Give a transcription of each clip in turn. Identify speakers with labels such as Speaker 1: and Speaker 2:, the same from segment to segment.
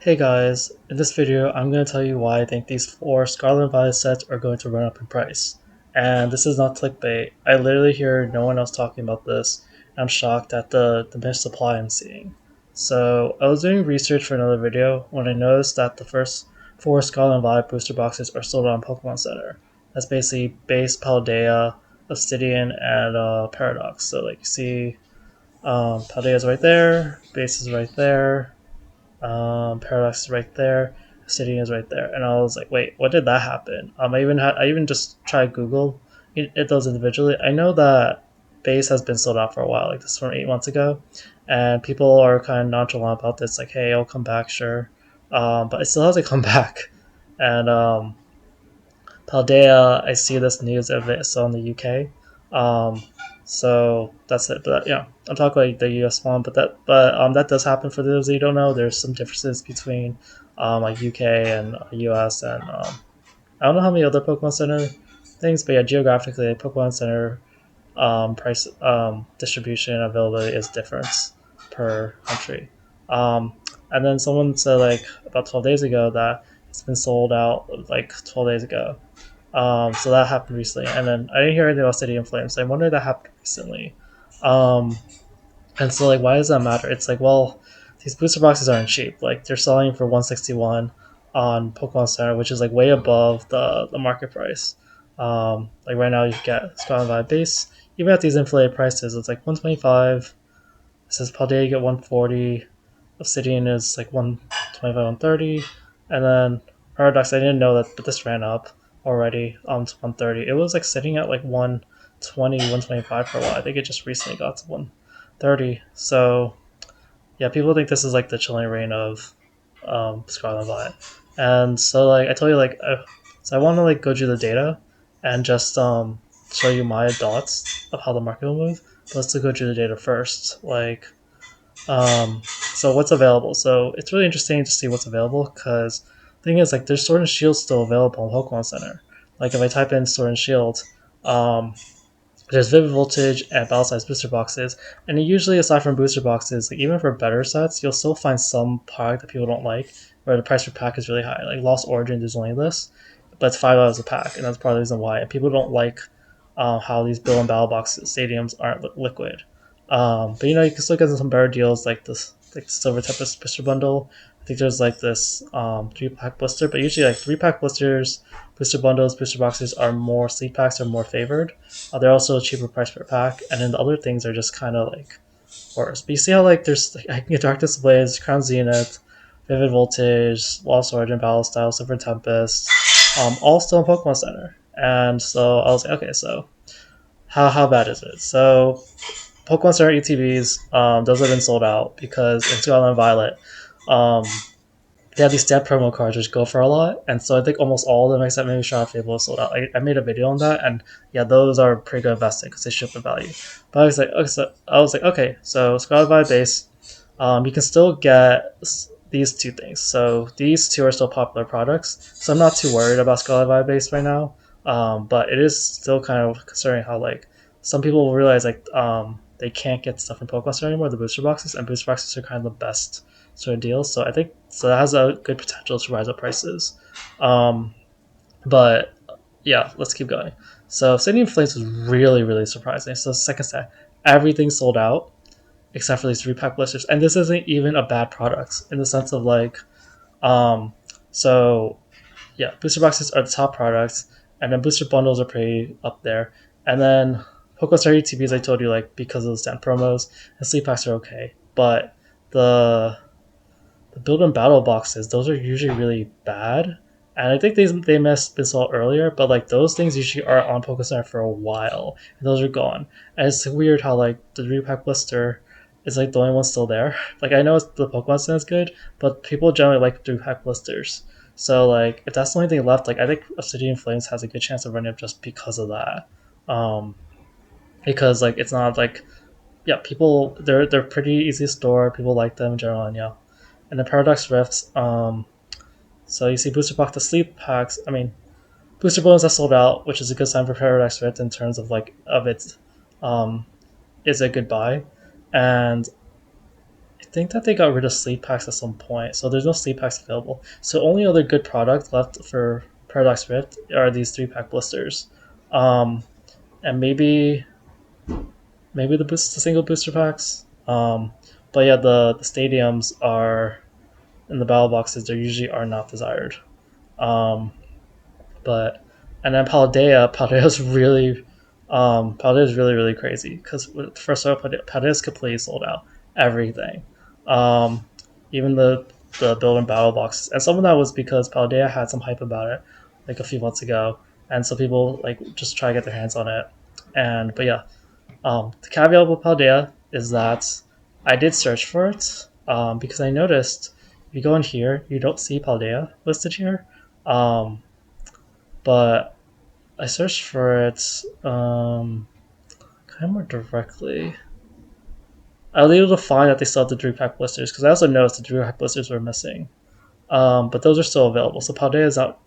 Speaker 1: Hey guys, in this video I'm going to tell you why I think these 4 Scarlet and Violet sets are going to run up in price. And this is not clickbait. I literally hear no one else talking about this, and I'm shocked at the missed supply I'm seeing. So I was doing research for another video when I noticed that the first 4 Scarlet and Violet booster boxes are sold out on Pokemon Center. That's basically base, Paldea, Obsidian, and Paradox. So like you see Paldea is right there, base is right there, Paradox is right there. Obsidian is right there, and I was like, "Wait, what did that happen?" I even just tried Google it those individually. I know that base has been sold out for a while, like this from 8 months ago, and people are kind of nonchalant about this, like, "Hey, I'll come back, sure," but it still hasn't come back. And Paldea, I see this news of it still in the UK. Um, so that's it. But I'm talking about the US one, but that does happen for those of you who don't know. There's some differences between like UK and US, and I don't know how many other Pokemon Center things, but yeah, geographically, Pokemon Center price distribution availability is different per country. Um, and then someone said like about 12 days ago that it's been sold out like 12 days ago. So that happened recently, and then I didn't hear anything about City in Flames. So I wonder if that happened recently. Um, and so like, why does that matter? It's like, well, these booster boxes aren't cheap. Like they're selling for 161 on Pokemon Center, which is like way above the market price. Like right now, you get Scarlet Violet base. Even at these inflated prices, it's like 125. It says Paldea you get 140. Obsidian is like 125, 130, and then Paradox. I didn't know that, but this ran up already to 130. It was like sitting at like 120, 125 for a while. I think it just recently got to 130. So yeah, people think this is like the chilling reign of Scarlet and Violet. And so like I told you so I want to like go through the data and just show you my thoughts of how the market will move. But let's go through the data first. So what's available? So it's really interesting to see what's available because the thing is like there's Sword and Shield still available in Pokemon Center. Like if I type in Sword and Shield, um, there's Vivid Voltage and Battle Size booster boxes, and usually aside from booster boxes, like even for better sets, you'll still find some product that people don't like, where the price per pack is really high. Like Lost Origin, there's only this, but it's $5 a pack, and that's part of the reason why. And people don't like how these Bill and Battle Box stadiums aren't liquid. But you can still get some better deals like this, like the Silver Tempest Booster Bundle. I think there's like this 3-pack blister, but usually like 3-pack blisters, booster bundles, booster boxes are more sleep packs are more favored. They're also a cheaper price per pack, and then the other things are just kind of like worse. But you see how like there's like I can get Darkness Blaze, Crown Zenith, Vivid Voltage, Lost Origin, Battle Style, Silver Tempest, all still in Pokemon Center. And so I was like, okay, so how bad is it? So Pokemon Center ETBs, those have been sold out because in Scarlet and Violet, um, they have these stamp promo cards which go for a lot, and so I think almost all of them except maybe Shroud of Fable is sold out. I made a video on that, and yeah, those are pretty good investing because they ship the value. But I was like, okay, so Scarlet Violet base, you can still get these two things. So these two are still popular products, so I'm not too worried about Scarlet Violet base right now. But it is still kind of concerning how like some people will realize like they can't get stuff from Pokemon Center anymore, the booster boxes, and booster boxes are kind of the best sort of deals. So I think so that has a good potential to rise up prices. Um, but yeah, let's keep going. So Stadium Flames was really surprising. So second set, everything sold out except for these 3-pack blisters, and this isn't even a bad product in the sense of like, um, so yeah, booster boxes are the top products, and then booster bundles are pretty up there, and then Pokemon Star UTBs I told you like because of the stand promos and sleep packs are okay, but the the build and battle boxes, those are usually really bad. And I think they messed this all earlier, but like those things usually are on Pokemon Center for a while, and those are gone. And it's weird how like the repack blister is like the only one still there. Like I know the Pokemon Center is good, but people generally like 3-pack blisters. So like if that's the only thing left, like I think Obsidian Flames has a good chance of running up just because of that. Um, because like it's not like yeah, people they're pretty easy to store. People like them in general, and yeah, and the Paradox Rifts. So you see Booster Box the sleep packs. I mean, Booster Bonus has sold out, which is a good sign for Paradox Rift in terms of its um, is a good buy, and think that they got rid of sleep packs at some point, so there's no sleep packs available. So only other good product left for Paradox Rift are these 3 pack blisters, um, and maybe the single booster packs. But yeah, the stadiums are in the battle boxes. They usually are not desired. Um, but and then Paldea is really really crazy because first off, Paldea is completely sold out everything, um, even the build and battle boxes, and some of that was because Paldea had some hype about it like a few months ago, and so people like just try to get their hands on it, and but yeah, the caveat with Paldea is that I did search for it because I noticed if you go in here you don't see Paldea listed here. Um, but I searched for it kind of more directly. I was able to find that they still have the 3 pack blisters because I also noticed the 3 pack blisters were missing. But those are still available. So Paldea is out,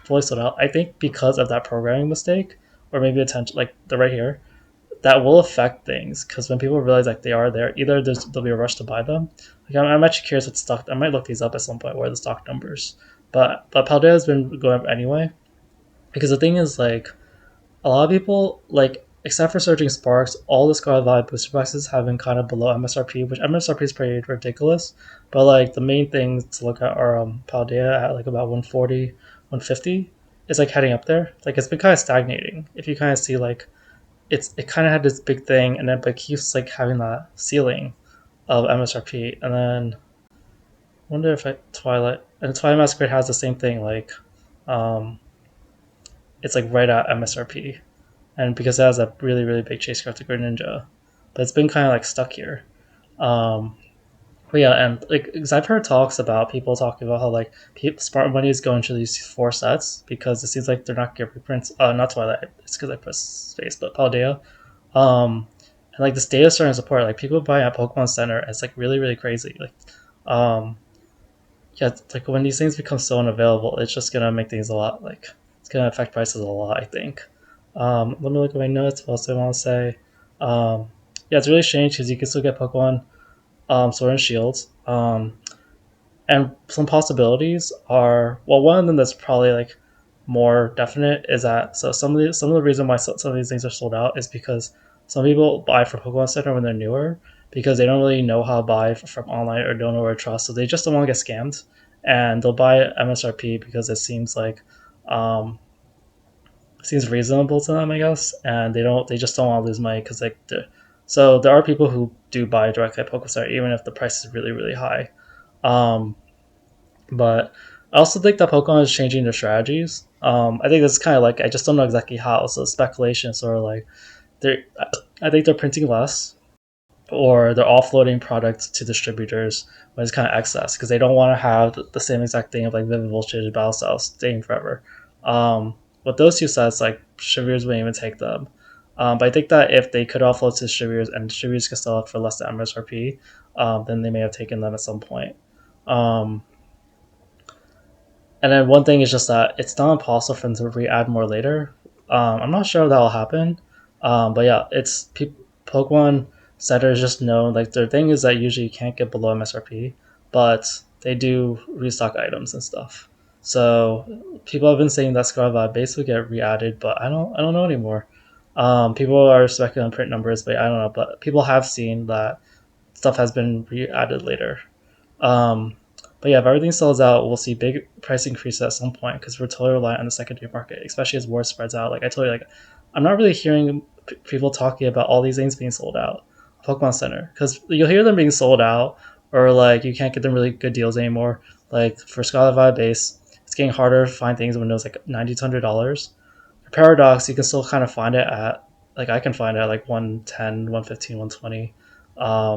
Speaker 1: fully sold out. I think because of that programming mistake, or maybe attention, like the right here, that will affect things because when people realize like they are there, either there'll be a rush to buy them. Like I'm actually curious what stock. I might look these up at some point. What are the stock numbers? But Paldea has been going up anyway because the thing is like a lot of people like except for Surging Sparks, all the Scarlet Violet booster boxes have been kind of below MSRP, which MSRP is pretty ridiculous. But like the main things to look at are Paldea at like about 140, 150. It's like heading up there. Like it's been kind of stagnating. If you kind of see like it kind of had this big thing, and then but it keeps like having that ceiling of MSRP, and then I wonder if Twilight Masquerade has the same thing. Like um, it's like right at MSRP, and because it has a really really big chase card to Greninja, but it's been kind of like stuck here. Um, but yeah, and like because I've heard talks about people talking about how like smart money is going to these 4 sets because it seems like they're not getting reprints. Not Twilight, it's because I pressed space, but Paldea. And like this data starting to support like people buying at Pokemon Center. It's like really really crazy. Like, um, yeah, like when these things become so unavailable, it's just gonna make things a lot like it's gonna affect prices a lot. I think. Let me look at my notes. What else I want to say? Um, yeah, it's really strange because you can still get Pokemon Sword and Shield. And some possibilities are well, one of them that's probably like more definite is that so some of the reason why some of these things are sold out is because some people buy from Pokemon Center when they're newer because they don't really know how to buy from online or don't know where to trust, so they just don't want to get scammed, and they'll buy MSRP because it seems like um, seems reasonable to them, I guess, and they just don't want to lose money because like so there are people who do buy directly at Pokemon Center even if the price is really really high. Um, but I also think that Pokemon is changing their strategies. I think this is kind of like I just don't know exactly how. So speculation, sort of like they I think they're printing less, or they're offloading products to distributors when it's kind of excess because they don't want to have the same exact thing of like Vivid Voltage and Battle Styles staying forever. With those 2 sets, like distributors wouldn't even take them. But I think that if they could offload to distributors and distributors could sell it for less than MSRP, then they may have taken them at some point. Um, and then one thing is just that it's not impossible for them to re-add more later. I'm not sure if that will happen, but yeah, Pokemon setters just know like their thing is that usually you can't get below MSRP, but they do restock items and stuff. So people have been saying that Scarlet base would get re-added, but I don't know anymore. People are speculating on print numbers, but I don't know. But people have seen that stuff has been re-added later. Um, but yeah, if everything sells out, we'll see big price increases at some point because we're totally reliant on the secondary market, especially as war spreads out. Like I told you, like I'm not really hearing people talking about all these things being sold out. Pokemon Center, because you'll hear them being sold out, or like you can't get them really good deals anymore. Like for Scarlet Violet base, it's getting harder to find things when it was like $90 to $100. For Paradox, you can still kind of find it at like I can find it at like 110, 115, 120. I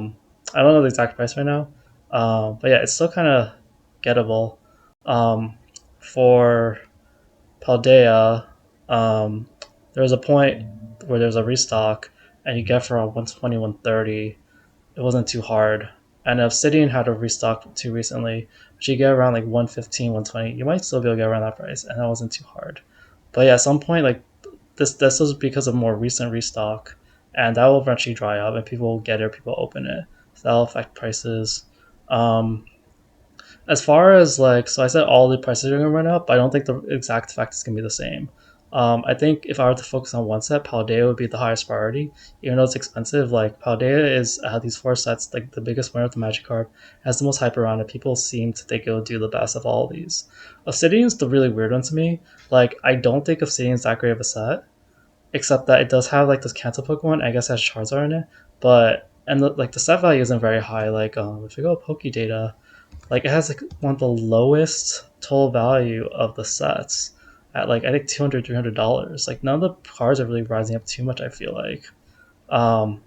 Speaker 1: don't know the exact price right now, but yeah, it's still kind of gettable. For Paldea, there was a point where there was a restock, and you get for around 120, 130. It wasn't too hard. And Obsidian had a restock too recently, but you get around like 115, 120. You might still be able to get around that price, and that wasn't too hard. But yeah, at some point, like this was because of more recent restock, and that will eventually dry up, and people will get it, people will open it. that'll affect prices. Um, as far as like, so I said all the prices are going to run up, but I don't think the exact effect is going to be the same. I think if I were to focus on one set, Paldea would be the highest priority, even though it's expensive. Like Paldea is these four sets, like the biggest winner of the Magic card, has the most hype around it. People seem to think it'll do the best of all of these. Obsidian's the really weird one to me. Like I don't think Obsidian's that great of a set, except that it does have like this cancel Pokemon. I guess it has Charizard in it, but and like the set value isn't very high. Like if you go Poke Data, like it has like one of the lowest total value of the sets at like I think $200 $300. Like none of the cards are really rising up too much. I feel like, um,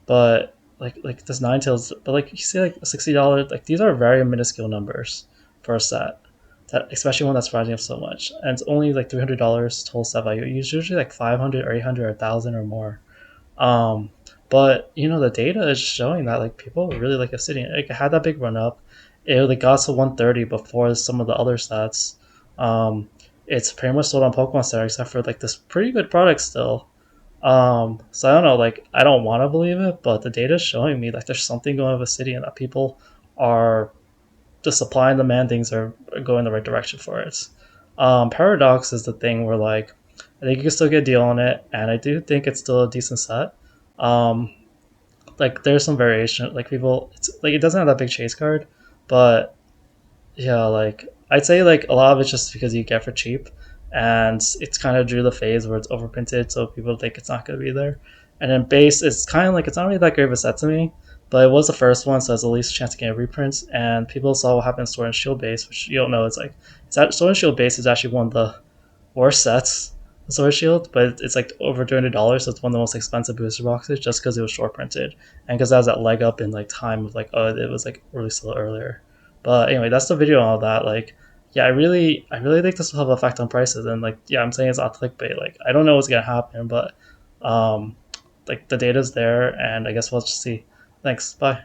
Speaker 1: but like this Ninetales, but like you see like $60. Like these are very minuscule numbers for a set. That especially one that's rising up so much, and it's only like $300 total set value. It's usually like 500 or 800 or 1,000 or more. Um, but the data is showing that like people really like Obsidian. Like, it had that big run up. It like got to 130 before some of the other stats. Um, it's pretty much sold on Pokemon Center except for like this pretty good product still. So I don't know. Like I don't want to believe it, but the data is showing me like there's something going with Obsidian that people are the supply and demand things are going the right direction for it. Paradox is the thing where like I think you can still get a deal on it, and I do think it's still a decent set. Um, like there's some variation. Like people, it's like it doesn't have that big chase card, but yeah, like I'd say like a lot of it's just because you get for cheap, and it's kind of drew the phase where it's overprinted, so people think it's not going to be there. And then base, it's kind of like it's not really that great of a set to me, but it was the first one, so it's the least chance to get a reprint. And people saw what happened in Sword and Shield base, which you don't know. It's like Sword and Shield base is actually one of the worst sets of Sword and Shield, but it's like over $200, so it's one of the most expensive booster boxes just because it was short printed and because it has that leg up in like time of like it was like released a little earlier. But anyway, that's the video on all that. Like, yeah, I really think this will have an effect on prices. And like, yeah, I'm saying it's not clickbait. Like, I don't know what's gonna happen, but um, like the data's there, and I guess we'll just see. Thanks. Bye.